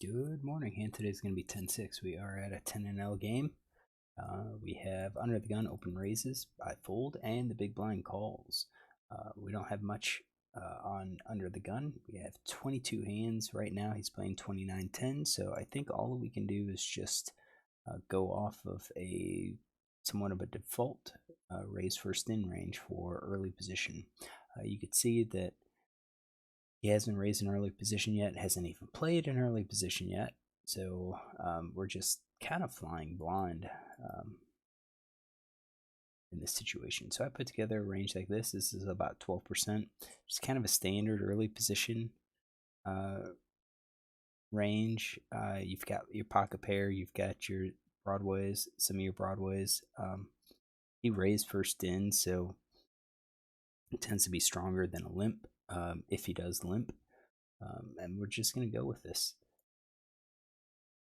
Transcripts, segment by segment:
Good morning, hand. Today's going to be 10-6. We are at a 10-L game. We have under the gun, open raises, by fold, and the big blind calls. We don't have much on under the gun. We have 22 hands right now. He's playing 29-10, so I think all we can do is just go off of a somewhat of a default raise first in range for early position. You could see that he hasn't raised an early position yet, hasn't even played an early position yet. So we're just kind of flying blind in this situation. So I put together a range like this. This is about 12%. Just kind of a standard early position range. You've got your pocket pair, you've got your broadways, some of your broadways. He raised first in, so it tends to be stronger than a limp if he does limp. And we're just going to go with this.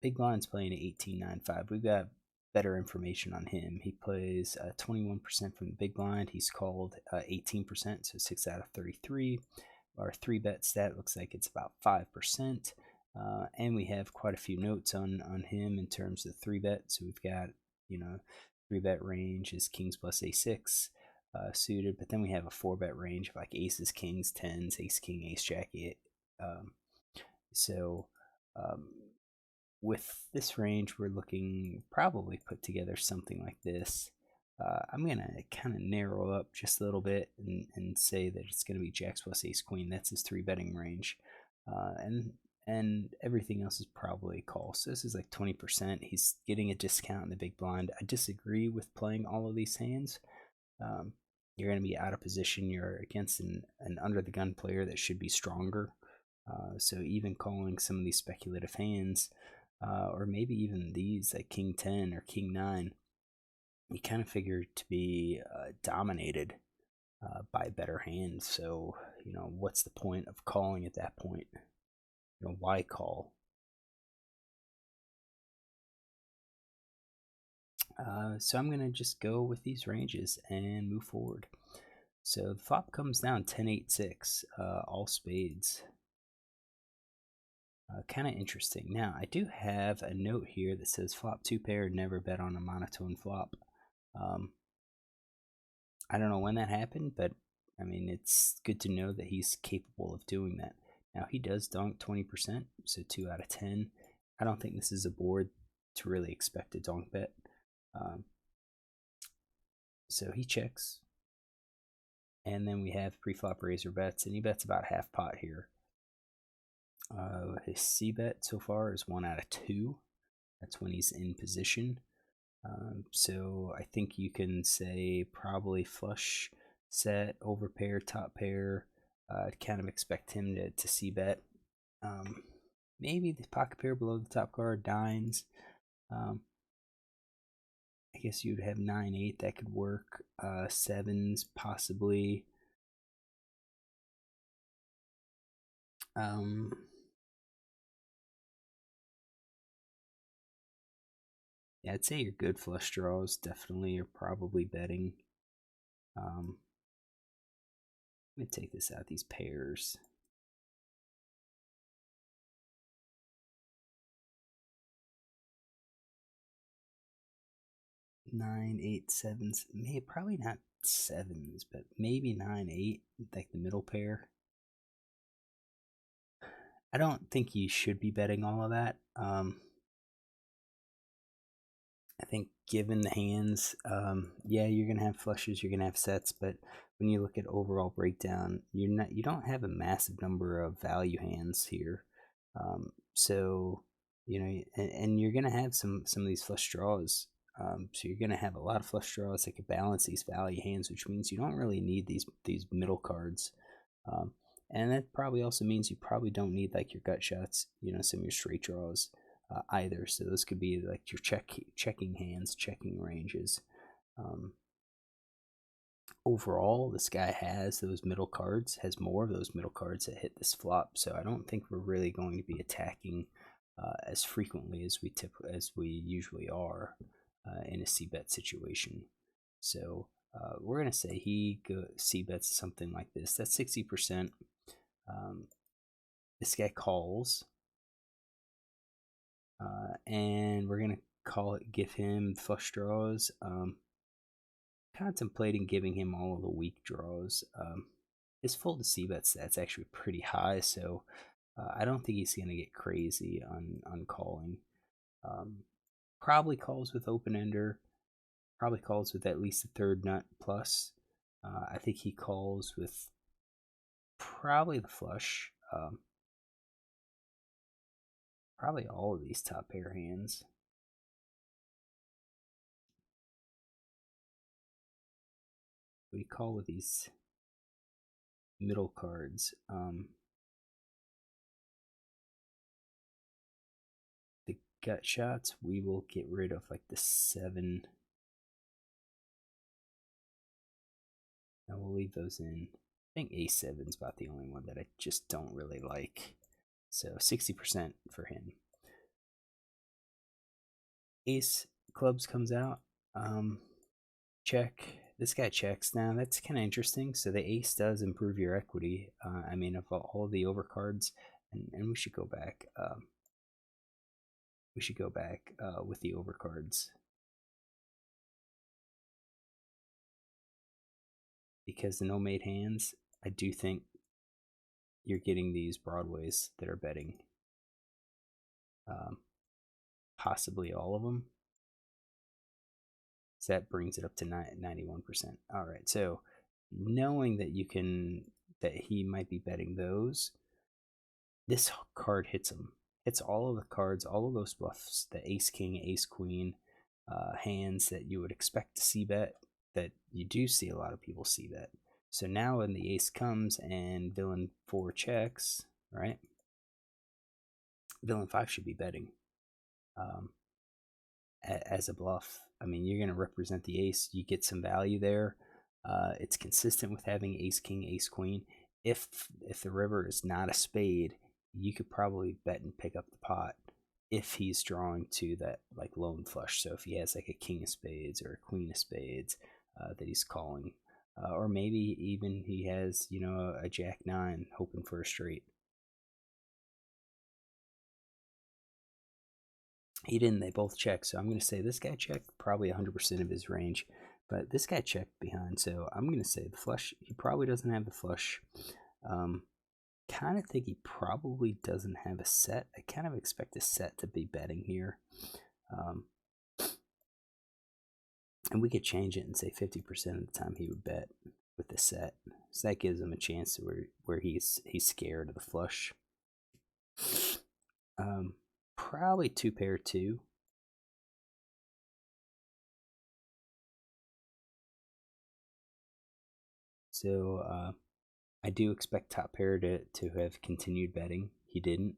Big blind's playing at 18.95. We've got better information on him. He plays 21% from the big blind. He's called 18%, so 6 out of 33. Our 3-bet stat looks like it's about 5%. And we have quite a few notes on him in terms of 3-bet. So we've got, 3-bet range is kings plus a6 suited, but then we have a 4-bet range of like aces, kings, tens, ace, king, ace, jack, so with this range, we're looking probably put together something like this. I'm going to kind of narrow up just a little bit and say that it's going to be jacks plus ace queen. That's his 3-betting range. And everything else is probably a call. So this is like 20%. He's getting a discount in the big blind. I disagree with playing all of these hands. You're going to be out of position. You're against an under the gun player that should be stronger. So even calling some of these speculative hands, or maybe even these like king 10 or king 9, you kind of figure to be dominated by better hands. So, what's the point of calling at that point? Why call? So I'm going to just go with these ranges and move forward. So the flop comes down 10-8-6, all spades. Kind of interesting. Now, I do have a note here that says flop 2 pair, never bet on a monotone flop. I don't know when that happened, but I mean, it's good to know that he's capable of doing that. Now, he does donk 20%, so 2 out of 10. I don't think this is a board to really expect a donk bet. So he checks. And then we have pre-flop razor bets, and he bets about half pot here. His Cbet so far is 1 out of 2. That's when he's in position. So I think you can say probably flush set, over pair, top pair. I'd kind of expect him to Cbet. Maybe the pocket pair below the top card, nines. I guess you'd have 9-8, that could work. Sevens possibly. Yeah, I'd say your good flush draws definitely are probably betting. Let me take this out, these pairs. 9, 8, 7s. Maybe probably not sevens, but maybe 9, 8, like the middle pair. I don't think you should be betting all of that. I think given the hands, yeah, you're gonna have flushes, you're gonna have sets, but when you look at overall breakdown, you don't have a massive number of value hands here. So and you're gonna have some of these flush draws. So you're gonna have a lot of flush draws that could balance these value hands, which means you don't really need these middle cards. And that probably also means you probably don't need like your gut shots, some of your straight draws either. So those could be like your checking hands, checking ranges. Overall, this guy has those middle cards, has more of those middle cards that hit this flop. So I don't think we're really going to be attacking as frequently as we usually are in a Cbet situation. So we're gonna say he Cbets something like this. That's 60%. This guy calls. And we're gonna give him flush draws. Contemplating giving him all of the weak draws. His fold to Cbet stats actually pretty high, so I don't think he's gonna get crazy on calling. Probably calls with open ender. Probably calls with at least a third nut plus. I think he calls with probably the flush. Probably all of these top pair hands. We call with these middle cards. The gut shots, we will get rid of like the 7. And we'll leave those in. I think A7's about the only one that I just don't really like. So 60% for him. Ace clubs comes out. Check. This guy checks. Now that's kind of interesting. So the ace does improve your equity. I mean, of all the overcards, and we should go back. With the overcards because the no mate hands. I do think you're getting these broadways that are betting. Possibly all of them. So that brings it up to 91%. All right, so knowing that he might be betting those, this card hits him. Hits all of the cards, all of those bluffs, the ace king, ace queen, hands that you would expect to see bet, that you do see a lot of people see bet. So now when the ace comes and villain 4 checks, right? Villain 5 should be betting. As a bluff. I mean, you're going to represent the ace. You get some value there. It's consistent with having ace king, ace queen. If the river is not a spade, you could probably bet and pick up the pot if he's drawing to that like lone flush. So if he has like a king of spades or a queen of spades that he's calling, or maybe even he has a jack 9 hoping for a straight. He didn't. They both checked. So I'm going to say this guy checked probably 100% of his range. But this guy checked behind. So I'm going to say the flush. He probably doesn't have the flush. Kind of think he probably doesn't have a set. I kind of expect a set to be betting here. And we could change it and say 50% of the time he would bet with the set. So that gives him a chance where he's scared of the flush. Probably 2 pair 2. So I do expect top pair to have continued betting. He didn't.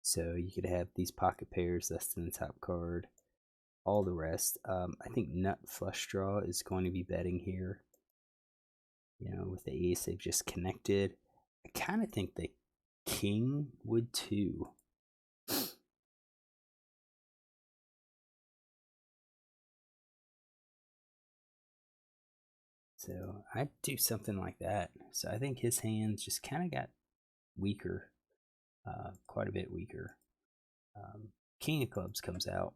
So you could have these pocket pairs less than the top card. All the rest. I think nut flush draw is going to be betting here. With the ace, they've just connected. I kind of think the king would too. So I'd do something like that. So I think his hands just kind of got weaker, quite a bit weaker. King of clubs comes out.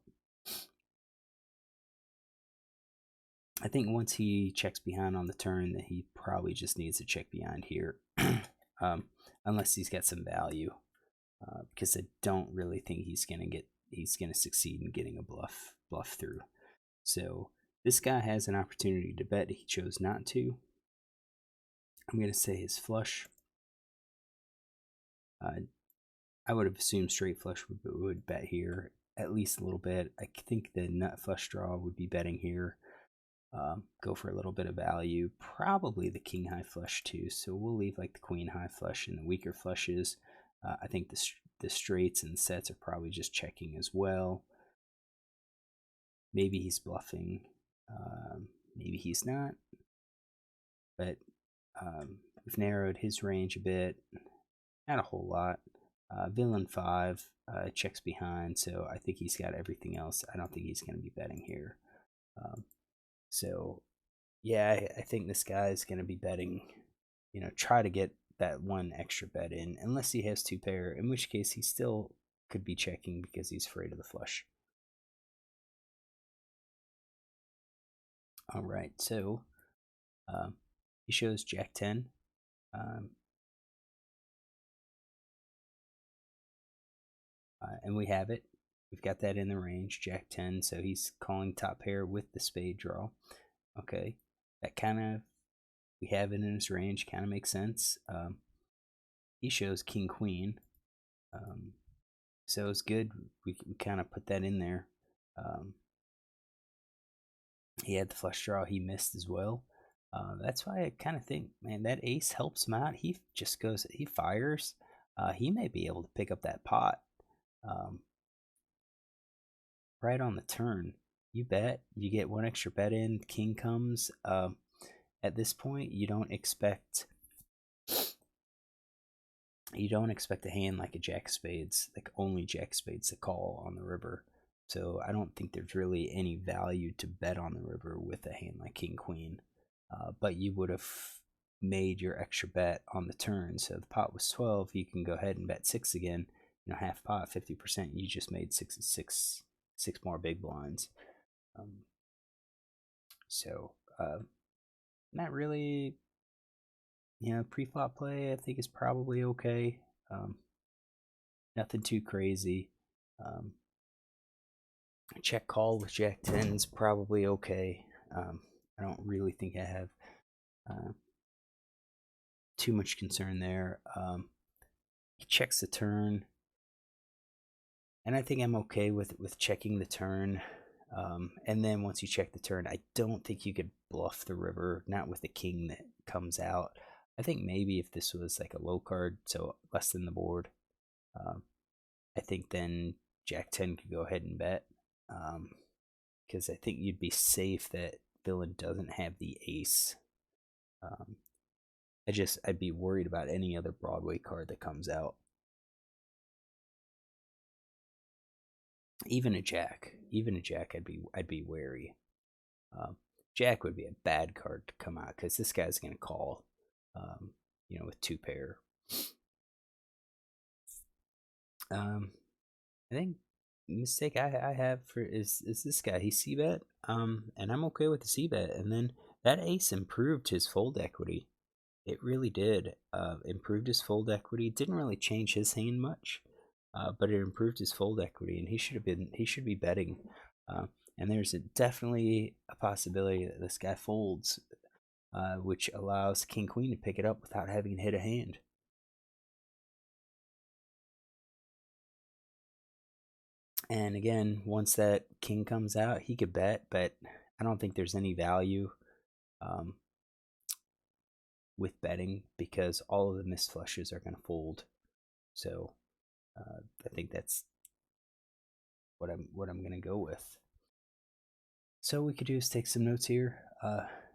I think once he checks behind on the turn, that he probably just needs to check behind here, unless he's got some value, because I don't really think he's gonna succeed in getting a bluff through. So this guy has an opportunity to bet. He chose not to. I'm gonna say his flush. I would have assumed straight flush would bet here at least a little bit. I think the nut flush draw would be betting here. Go for a little bit of value. Probably the king high flush too. So we'll leave like the queen high flush and the weaker flushes. I think the straights and sets are probably just checking as well. Maybe he's bluffing. Maybe he's not. But we've narrowed his range a bit. Not a whole lot. Villain 5 checks behind, so I think he's got everything else. I don't think he's going to be betting here. So, yeah, I think this guy is going to be betting, try to get that one extra bet in, unless he has 2 pair, in which case he's still could be checking because he's afraid of the flush. All right, so he shows Jack 10. And we have it. We've got that in the range, Jack 10. So he's calling top pair with the spade draw. Okay, that kind of, we have it in his range, kind of makes sense. He shows King Queen. So it's good. We kind of put that in there. He had the flush draw. He missed as well. That's why I kind of think, man, that ace helps him out. He just goes, he fires. He may be able to pick up that pot right on the turn. You bet. You get one extra bet in. King comes. At this point, you don't expect a hand like a jack of spades, like only jack of spades to call on the river. So I don't think there's really any value to bet on the river with a hand like king queen. But you would have made your extra bet on the turn. So the pot was 12. You can go ahead and bet 6 again. Half pot, 50%. You just made 6 more big blinds. So not really. Pre-flop play I think is probably okay. Nothing too crazy. Check call with Jack 10 is probably okay. I don't really think I have too much concern there. He checks the turn, and I think I'm okay with checking the turn. And then once you check the turn, I don't think you could bluff the river, not with the king that comes out. I think maybe if this was like a low card, so less than the board, I think then Jack 10 could go ahead and bet. Because I think you'd be safe that villain doesn't have the ace. I'd be worried about any other Broadway card that comes out. Even a jack, I'd be wary. Jack would be a bad card to come out because this guy's gonna call, with 2 pair. I think mistake I have is this guy. He Cbet, and I'm okay with the Cbet. And then that ace improved his fold equity. It really did. Improved his fold equity. Didn't really change his hand much, but it improved his fold equity, and he should be betting. And there's definitely a possibility that this guy folds, which allows King Queen to pick it up without having to hit a hand. And again, once that king comes out, he could bet, but I don't think there's any value with betting because all of the missed flushes are going to fold. So I think that's what I'm going to go with. So what we could do is take some notes here.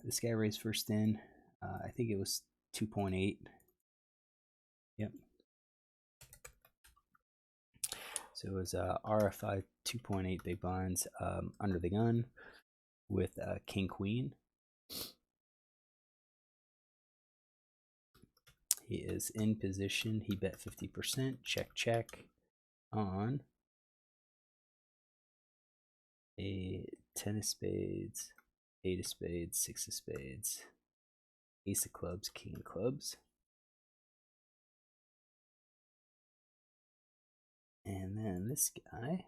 This guy raised first in. I think it was 2.8. Yep. So it was RFI 2.8 big blinds under the gun with King Queen. He is in position. He bet 50%. Check on a 10 of spades, 8 of spades, 6 of spades, ace of clubs, king of clubs. And then this guy,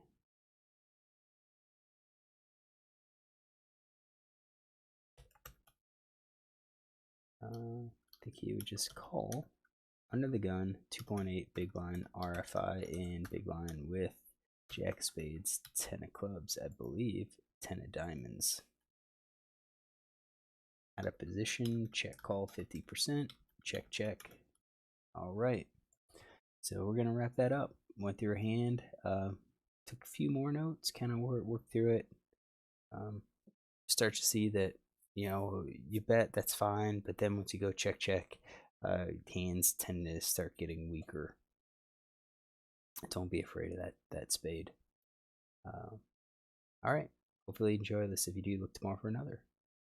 I think he would just call under the gun, 2.8 big blind RFI in big blind with jack of spades, 10 of clubs, I believe, 10 of diamonds. Out of position, check call 50%, check. All right, so we're gonna wrap that up. Went through a hand, took a few more notes, kind of worked through it. Start to see that you bet, that's fine, but then once you go check, hands tend to start getting weaker. Don't be afraid of that spade. All right, hopefully you enjoy this. If you do, look tomorrow for another.